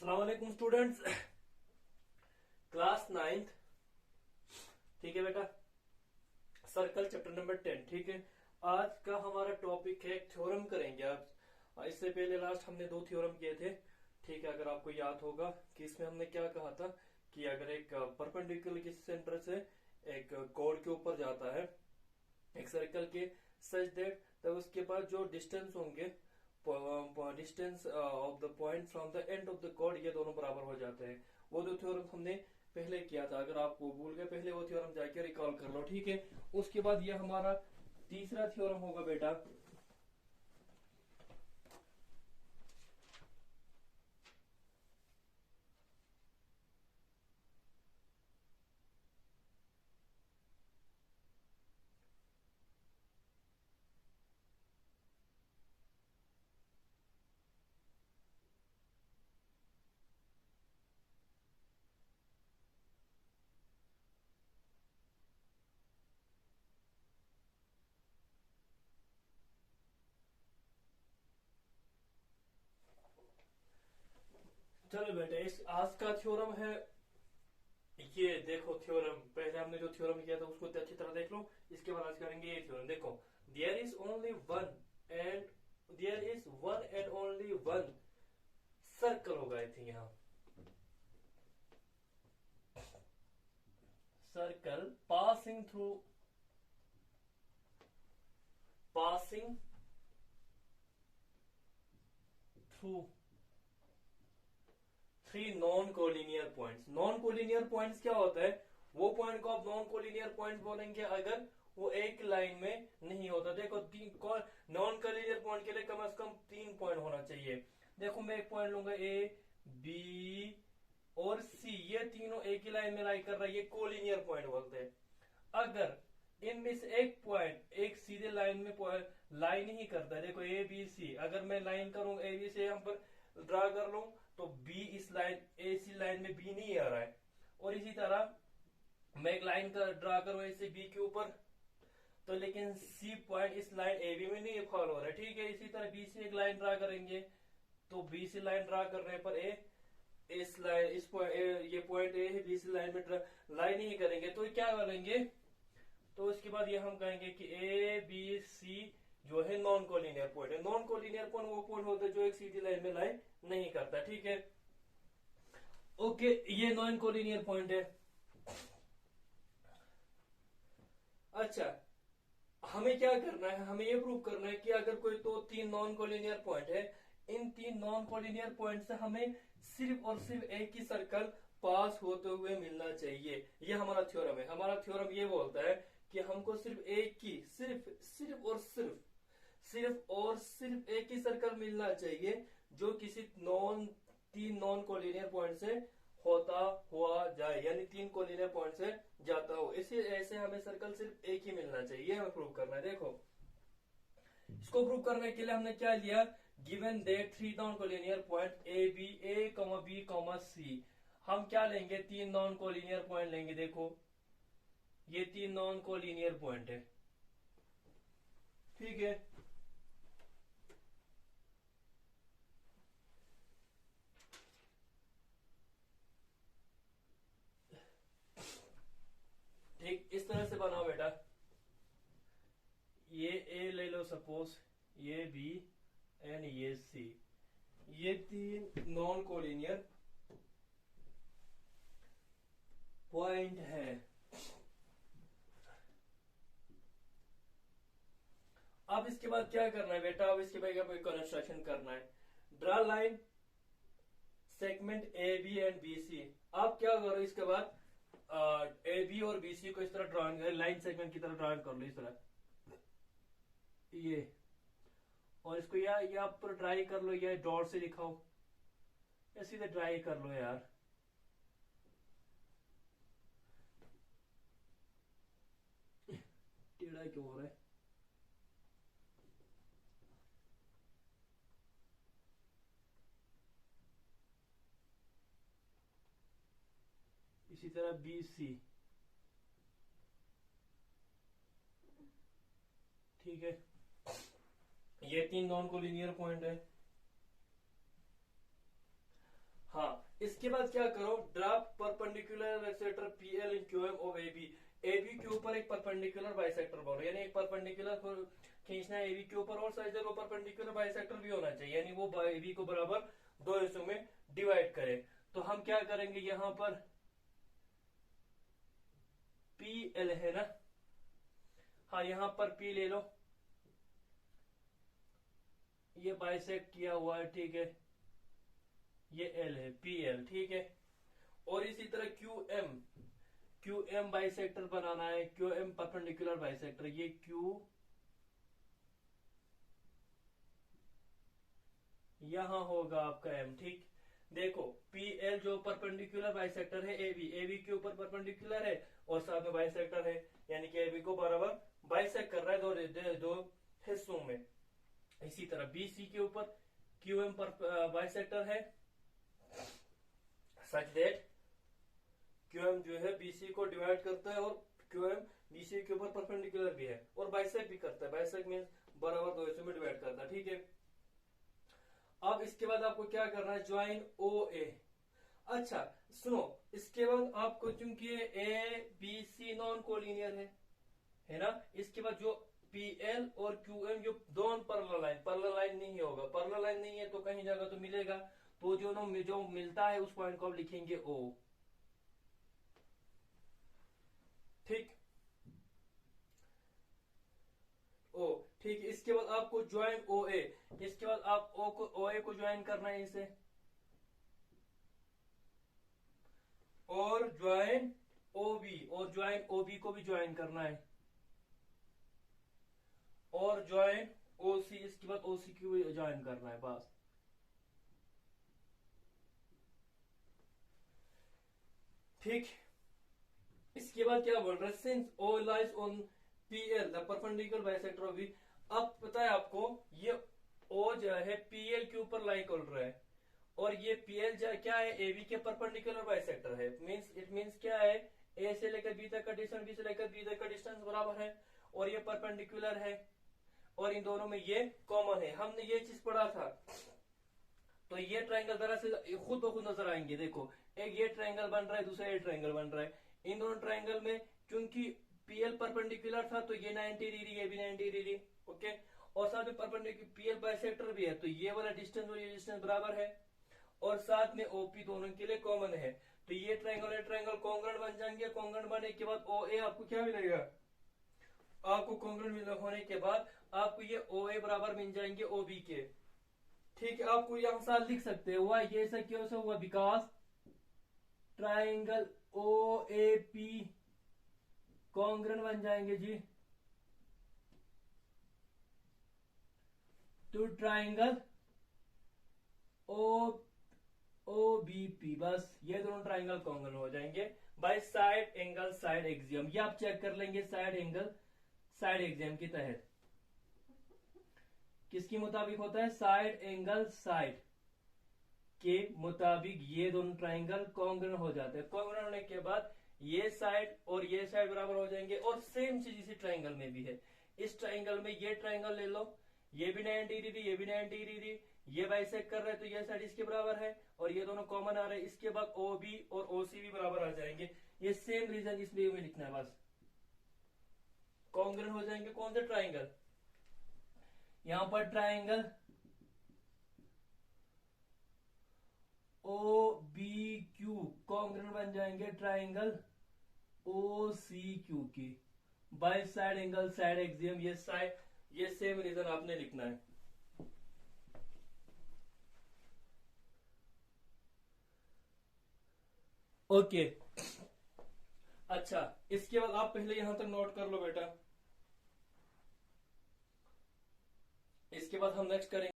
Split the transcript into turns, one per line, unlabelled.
अस्सलाम वालेकुम students. Class 9th। ठीक है बेटा, सर्कल चैप्टर नंबर 10। ठीक है, आज का हमारा टॉपिक है थ्योरम करेंगे आज। इससे पहले लास्ट हमने 2 थ्योरम किए थे। ठीक है, अगर आपको याद होगा कि इसमें हमने क्या कहा था कि अगर एक परपेंडिकुलर किसी सेंटर से एक कोड के ऊपर जाता है एक सर्कल के सच दैट, तब उसके बाद जो डिस्टेंस होंगे, distance of the point from the end of the chord, ये दोनों बराबर हो जाते हैं। वो जो थ्योरम हमने पहले किया था, अगर आपको भूल गए पहले वो थ्योरम जाके रिकॉल कर लो। ठीक है, उसके बाद ये हमारा तीसरा थ्योरम होगा बेटा। चलो बेटा, इस आज का थ्योरम है ये। देखो थ्योरम, पहले हमने जो थ्योरम किया था उसको अच्छी तरह देख लो। इसके बाद आज करेंगे ये थ्योरम। देखो, there is only one and there is one and only one circle होगा आई थिंक यहाँ। Circle passing through three non collinear points. Non collinear points क्या होता है? वो पॉइंट को आप नॉन कोलिनियर पॉइंट बोलेंगे अगर वो एक लाइन में नहीं होता। देखो, नॉन कोलिनियर पॉइंट के लिए कम से कम 3 पॉइंट होना चाहिए। देखो, मैं एक पॉइंट लूंगा, ए बी और सी, ये तीनों एक ही लाइन में लाई कर रहा है, ये कोलिनियर पॉइंट बोलते हैं। अगर इनमें से एक पॉइंट एक सीधे लाइन में लाइन ही करता है, देखो ए बी सी, अगर मैं लाइन करूं ए बी से यहां पर ड्रा कर लूं तो बी इस लाइन ए सी लाइन में बी नहीं आ रहा है। और इसी तरह मैं एक लाइन का ड्रा करूं ऐसे बी के ऊपर, तो लेकिन सी पॉइंट इस लाइन ए बी में नहीं फॉलो हो रहा है। ठीक है, इसी तरह बी से एक लाइन ड्रा करेंगे तो बी से लाइन ड्रा करने पर ए इस लाइन इस ये पॉइंट ए है, बी सी लाइन में लाइन ही करेंगे तो क्या करेंगे, तो उसके बाद ये हम कहेंगे कि ए बी सी जो है नॉन कोलिनियर पॉइंट है। नॉन कोलिनियर पॉइंट वो पॉइंट होता है जो एक सीधी लाइन में लाइन नहीं करता। ठीक है, ओके, ये नॉन कोलिनियर पॉइंट है। अच्छा, हमें क्या करना है? हमें ये प्रूव करना है कि अगर कोई तो 3 नॉन कोलिनियर पॉइंट है, इन 3 नॉन कोलिनियर पॉइंट से हमें सिर्फ और सिर्फ एक ही सर्कल पास होते हुए मिलना चाहिए। ये हमारा थ्योरम है। हमारा थ्योरम ये बोलता है कि हमको सिर्फ एक ही सिर्फ एक ही सर्कल मिलना चाहिए जो किसी 3 नॉन कोलिनियर पॉइंट से होता हुआ जाए, यानी 3 कोलिनियर पॉइंट से जाता हो। इसी ऐसे हमें सर्कल सिर्फ एक ही मिलना चाहिए, हमें प्रूव करना है। देखो, इसको प्रूव करने के लिए हमने क्या लिया, given that 3 non collinear point A B C, हम क्या लेंगे? 3 नॉन कोलिनियर पॉइंट लेंगे। देखो, ये 3 नॉन कोलिनियर पॉइंट है। ठीक है, ठीक इस तरह से बनाओ बेटा। ये ए ले लो सपोज, ये बी एंड ये सी, ये 3 नॉन कोलिनियर पॉइंट है। अब इसके बाद क्या करना है बेटा? अब इसके बाद कोई कंस्ट्रक्शन करना है। Draw line segment A B and B C. आप क्या करो, इसके बाद ए बी और बी सी को इस तरह ड्रॉइंग लाइन सेगमेंट की तरह ड्रॉइंग कर लो, इस तरह ये। और इसको या पर ड्राई कर लो या डॉट से दिखाओ, या सीधे ड्राई कर लो यार। टेढ़ा क्यों हो रहा है? इसी तरह बी सी। ठीक है, ये 3 नॉन कोलिनियर पॉइंट है। हाँ, इसके बाद क्या करो, draft perpendicular bisector PL in QM of AB. AB के ऊपर एक परपेंडिकुलर बाइसेक्टर बोलो, यानी एक परपेंडिकुलर खींचना है एबी के ऊपर, और साइड वो परपेंडिकुलर बाइसेक्टर भी होना चाहिए, यानी वो एबी को बराबर दो हिस्सों में डिवाइड करे। तो हम क्या करेंगे, यहां पर पीएल है ना, हाँ यहां पर पी ले लो, ये बाइसेक्ट किया हुआ है, ठीक है, ये एल है, पी एल, ठीक है। और इसी तरह Q M, Q M bisector बनाना है, क्यू एम परपेंडिकुलर बाइसेक्टर, ये क्यू यहां होगा आपका एम, ठीक। देखो पी एल जो परपेंडिकुलर बाइसेक्टर है एबी, एबी के ऊपर परपेंडिकुलर है और साथ में बाइसेक्टर है, यानी कि एबी को बराबर बाइसेक्ट कर रहा है दो हिस्सों में। इसी तरह बीसी के ऊपर क्यू एम पर बाइसेक्टर है, सच दैट क्यूएम जो है बीसी को डिवाइड करता है, और क्यूएम बीसी के ऊपर परपेंडिकुलर भी है, और बाइसेक्ट भी करता है, बाइसेक्ट मींस बराबर दो हिस्सों में डिवाइड करता है, ठीक है। अब इसके बाद आपको क्या करना है, ज्वाइन ओ ए। अच्छा सुनो, इसके बाद आपको, चूंकि A B C non collinear है ना, इसके बाद जो पीएल और क्यूएम जो दोनों पैरेलल लाइन नहीं होगा, पैरेलल लाइन नहीं है तो कहीं जगह तो मिलेगा, तो जो मिलता है उस पॉइंट को आप लिखेंगे ओ, ठीक, ओ, ठीक। इसके बाद आपको ज्वाइन ओ ए, इसके बाद आप ओ ए को ज्वाइन करना है इसे, और ज्वाइन ओ बी, और ज्वाइन ओ बी को भी ज्वाइन करना है, और ज्वाइन ओ सी, इसके बाद ओ सी को भी ज्वाइन करना है, बस, ठीक। इसके बाद क्या बोल रहे हैं, since O lies on PL the perpendicular bisector of B. अब पता है आपको, ये ओ जो है पीएल के ऊपर लाई कर रहा है, और ये पीएल क्या है, एबी के परपेंडिकुलर बाइसेक्टर है, इट मींस क्या है, ए से लेकर बी तक का डिस्टेंस, बी से लेकर बी तक का डिस्टेंस बराबर है, और ये परपेंडिकुलर है, और इन दोनों में ये कॉमन है, हमने ये चीज पढ़ा था। तो ये ट्रायंगल दरअसल खुद ब खुद नजर आएंगे, देखो एक ये ट्रायंगल बन रहा है, दूसरा ये ट्रायंगल बन रहा है, इन दोनों ट्रायंगल में क्योंकि पीएल परपेंडिकुलर था तो ये 90 डिग्री, ये भी 90 डिग्री, ओके, और साथ में परपेंडिकुलर पीएल बाइसेक्टर भी है, तो ये वाला डिस्टेंस और ये डिस्टेंस बराबर है, और साथ में ओपी दोनों के लिए कॉमन है, तो ये ट्रायंगल कॉन्ग्रेंट बन जाएंगे। कॉन्ग्रेंट बनने के बाद ओ ए आपको क्या मिलेगा, आपको कॉन्ग्रेंट होने के बाद आपको ये ओ ए बराबर मिल जाएंगे ओ बी के, ठीक है। आपको यहां साथ लिख सकते हैं, हुआ ये ऐसा क्यों से हुआ, because triangle O A P congruent बन जाएंगे जी to triangle O O B P, बस ये दोनों ट्राइंगल कॉन्ग्रेंट हो जाएंगे by side angle side axiom. ये आप चेक कर लेंगे साइड एंगल साइड एक्सियम के तहत, किसके मुताबिक होता है, साइड एंगल साइड के मुताबिक ये दोनों ट्राइंगल कॉन्ग्रेंट हो जाते हैं। कॉन्ग्रेंट होने के बाद ये साइड और ये साइड बराबर हो जाएंगे, और सेम चीज इसी ट्राइंगल में भी है। इस ट्राइंगल में ये ट्राइंगल ले लो, ये भी 90 डिग्री, ये भी 90 डिग्री, ये बाइसेक्ट कर रहे हैं तो ये साइड इसके बराबर है, और ये दोनों कॉमन आ रहे हैं, इसके बाद ओ बी और ओ सी भी बराबर आ जाएंगे। ये सेम रीजन इसमें में लिखना है, बस कॉन्ग्रेंट हो जाएंगे कौन से ट्राइंगल, यहां पर triangle O B Q congruent बन जाएंगे ट्राइंगल ओ सी क्यू की, by side angle side axiom, ये साइड, ये सेम रीजन आपने लिखना है, ओके। अच्छा इसके बाद आप पहले यहां तक नोट कर लो बेटा, इसके बाद हम नेक्स्ट करेंगे